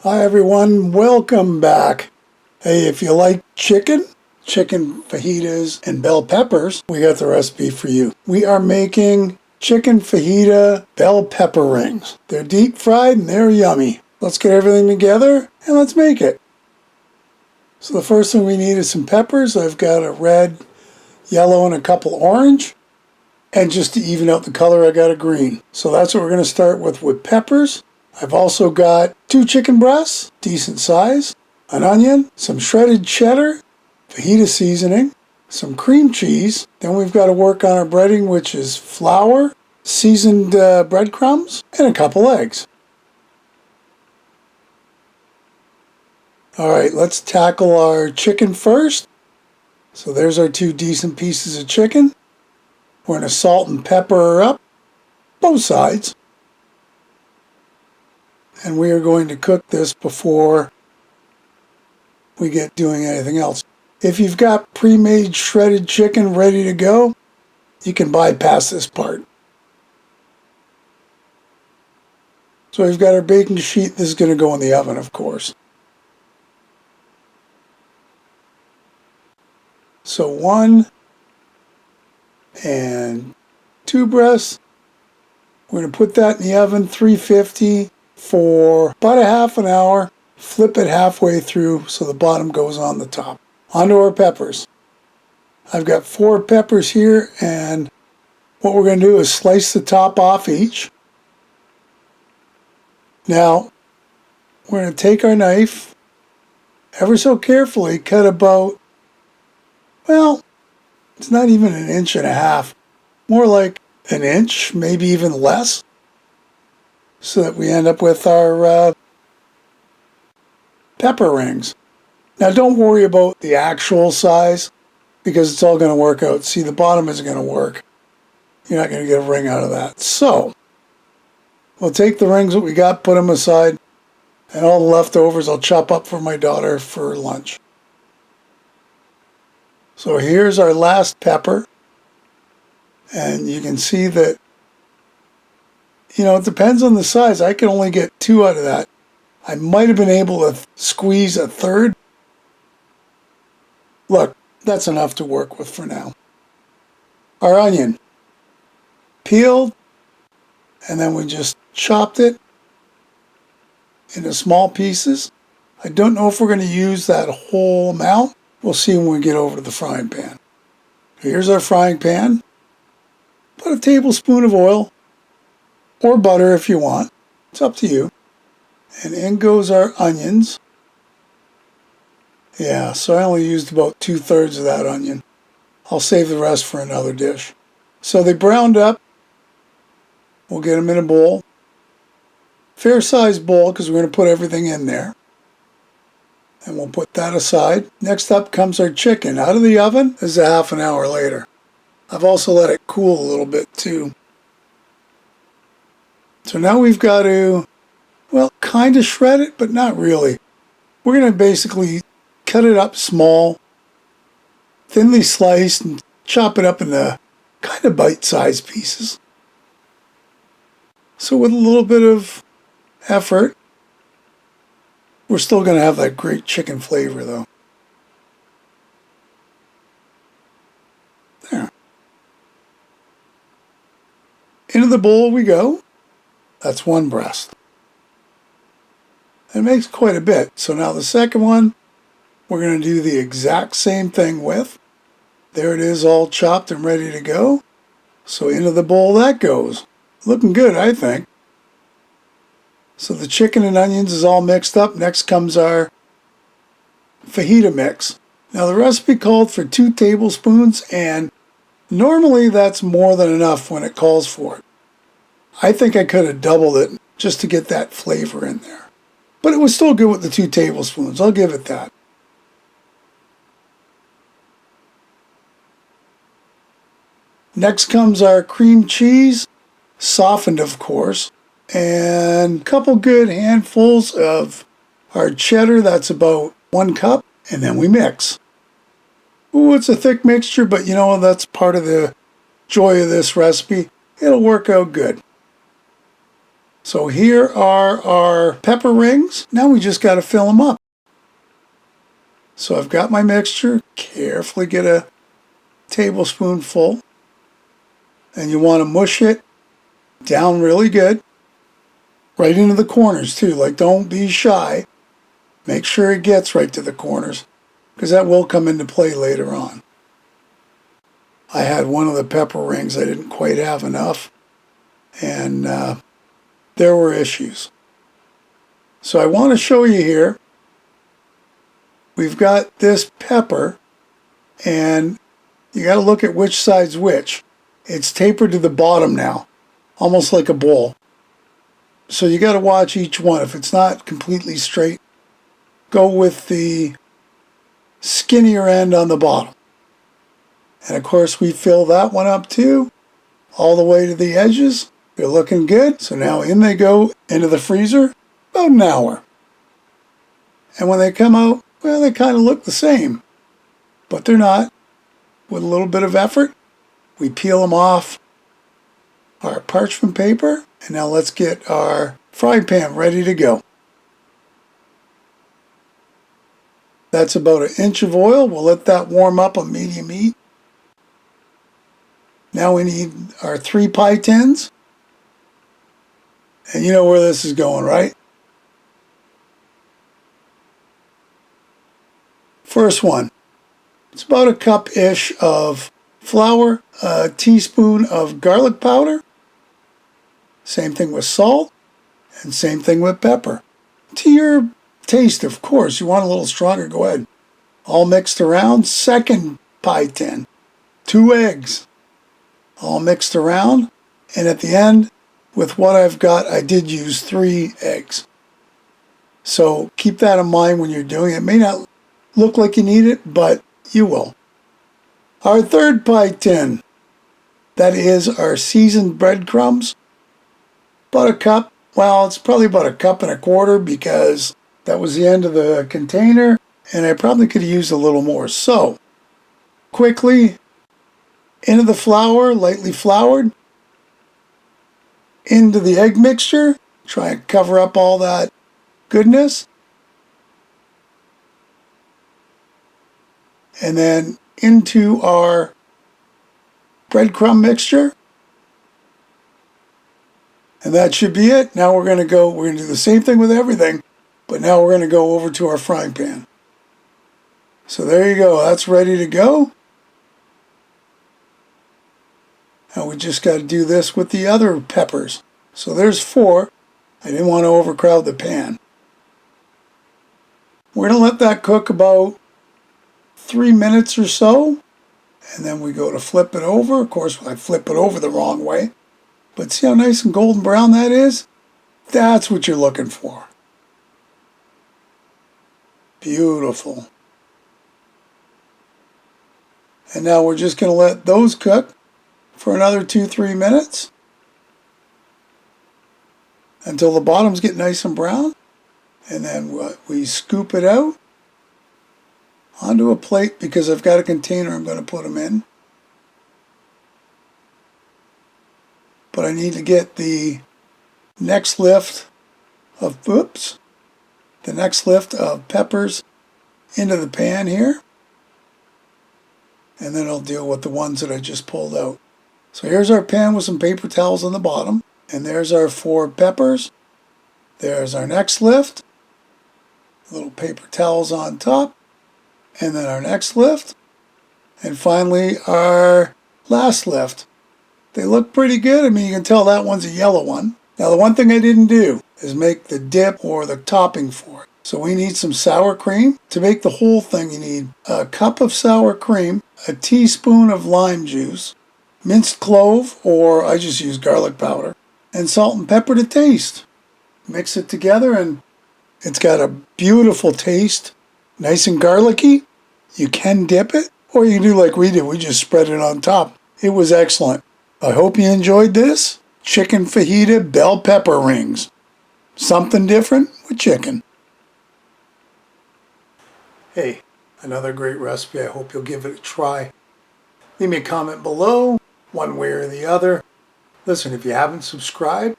Hi everyone, welcome back. Hey, if you like chicken fajitas, and bell peppers, we got the recipe for you. We are making chicken fajita bell pepper rings. They're deep fried and they're yummy. Let's get everything together and let's make it. So the first thing we need is some peppers. I've got a red, yellow, and a couple orange. And just to even out the color, I got a green. So that's what we're going to start with peppers. I've also got 2 chicken breasts, decent size, an onion, some shredded cheddar, fajita seasoning, some cream cheese. Then we've got to work on our breading, which is flour, seasoned breadcrumbs, and a couple eggs. All right, let's tackle our chicken first. So there's our 2 decent pieces of chicken. We're going to salt and pepper her up, both sides. And we are going to cook this before we get doing anything else. If you've got pre-made shredded chicken ready to go, you can bypass this part. So we've got our baking sheet. This is going to go in the oven, of course. So 1 and 2 breasts. We're going to put that in the oven, 350 for about a half an hour. Flip it halfway through so the bottom goes on the top. Onto our peppers. I've got 4 peppers here, and what we're going to do is slice the top off each. Now, we're going to take our knife, ever so carefully, cut about, well, it's not even 1.5 inches, more like 1 inch, maybe even less, so that we end up with our pepper rings. Now don't worry about the actual size because it's all going to work out. See, the bottom isn't going to work. You're not going to get a ring out of that. So we'll take the rings that we got, put them aside, and all the leftovers I'll chop up for my daughter for lunch. So here's our last pepper. And you can see that, it depends on the size. I can only get 2 out of that. I might have been able to squeeze a 3rd. Look, that's enough to work with for now. Our onion. Peeled, and then we just chopped it into small pieces. I don't know if we're going to use that whole amount. We'll see when we get over to the frying pan. Here's our frying pan. Put a tablespoon of oil, or butter if you want. It's up to you. And in goes our onions. Yeah, so I only used about 2/3 of that onion. I'll save the rest for another dish. So they browned up. We'll get them in a bowl. Fair sized bowl because we're going to put everything in there. And we'll put that aside. Next up comes our chicken. Out of the oven. This is a half an hour later. I've also let it cool a little bit too. So now we've got to, well, kind of shred it, but not really. We're going to basically cut it up small, thinly sliced, and chop it up into kind of bite-sized pieces. So with a little bit of effort, we're still going to have that great chicken flavor though. There. Into the bowl we go. That's 1 breast. It makes quite a bit. So now the second one, we're going to do the exact same thing with. There it is, all chopped and ready to go. So into the bowl that goes. Looking good, I think. So the chicken and onions is all mixed up. Next comes our fajita mix. Now the recipe called for 2 tablespoons, and normally that's more than enough when it calls for it. I think I could have doubled it just to get that flavor in there. But it was still good with the 2 tablespoons. I'll give it that. Next comes our cream cheese, softened of course, and a couple good handfuls of our cheddar. That's about 1 cup, and then we mix. Ooh, it's a thick mixture, but that's part of the joy of this recipe. It'll work out good. So here are our pepper rings. Now we just got to fill them up. So I've got my mixture. Carefully get a tablespoonful. And you want to mush it down really good. Right into the corners too. Like, don't be shy. Make sure it gets right to the corners, because that will come into play later on. I had one of the pepper rings. I didn't quite have enough. And there were issues. So I want to show you here. We've got this pepper, and you got to look at which side's which. It's tapered to the bottom now, almost like a bowl. So you got to watch each one. If it's not completely straight, go with the skinnier end on the bottom. And of course we fill that one up too, all the way to the edges. They're looking good. So now in they go into the freezer, about an hour. And when they come out, well, they kind of look the same, but they're not. With a little bit of effort, we peel them off our parchment paper, and now let's get our frying pan ready to go. That's about 1 inch of oil. We'll let that warm up on medium heat. Now we need our 3 pie tins. And you know where this is going, right? First one. It's about a cup-ish of flour, a teaspoon of garlic powder. Same thing with salt, and same thing with pepper. To your taste, of course. You want a little stronger, go ahead. All mixed around. Second pie tin. 2 eggs. All mixed around. And at the end, with what I've got, I did use 3 eggs. So keep that in mind when you're doing it. It may not look like you need it, but you will. Our third pie tin. That is our seasoned breadcrumbs. About a cup. Well, it's probably about 1.25 cups because that was the end of the container, and I probably could have used a little more. So, quickly into the flour, lightly floured, into the egg mixture. Try and cover up all that goodness. And then into our breadcrumb mixture. And that should be it. Now we're going to do the same thing with everything, but now we're going to go over to our frying pan. So there you go. That's ready to go. And we just got to do this with the other peppers. So there's 4. I didn't want to overcrowd the pan. We're going to let that cook about 3 minutes or so. And then we go to flip it over. Of course, I flip it over the wrong way. But see how nice and golden brown that is? That's what you're looking for. Beautiful. And now we're just going to let those cook for another 2-3 minutes until the bottoms get nice and brown. And then we scoop it out onto a plate because I've got a container I'm going to put them in. But I need to get the next lift of peppers into the pan here. And then I'll deal with the ones that I just pulled out. So here's our pan with some paper towels on the bottom. And there's our 4 peppers. There's our next lift. Little paper towels on top. And then our next lift. And finally our last lift. They look pretty good. I mean, you can tell that one's a yellow one. Now, the one thing I didn't do is make the dip or the topping for it. So we need some sour cream. To make the whole thing, you need a cup of sour cream, a teaspoon of lime juice, minced clove, or I just use garlic powder, and salt and pepper to taste. Mix it together, and it's got a beautiful taste. Nice and garlicky. You can dip it, or you can do like we did. We just spread it on top. It was excellent. I hope you enjoyed this. Chicken fajita bell pepper rings. Something different with chicken. Hey, another great recipe. I hope you'll give it a try. Leave me a comment below, one way or the other. Listen, if you haven't subscribed,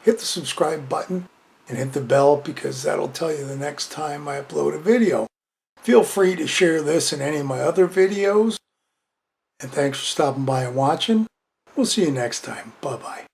hit the subscribe button and hit the bell because that'll tell you the next time I upload a video. Feel free to share this and any of my other videos. And thanks for stopping by and watching. We'll see you next time. Bye-bye.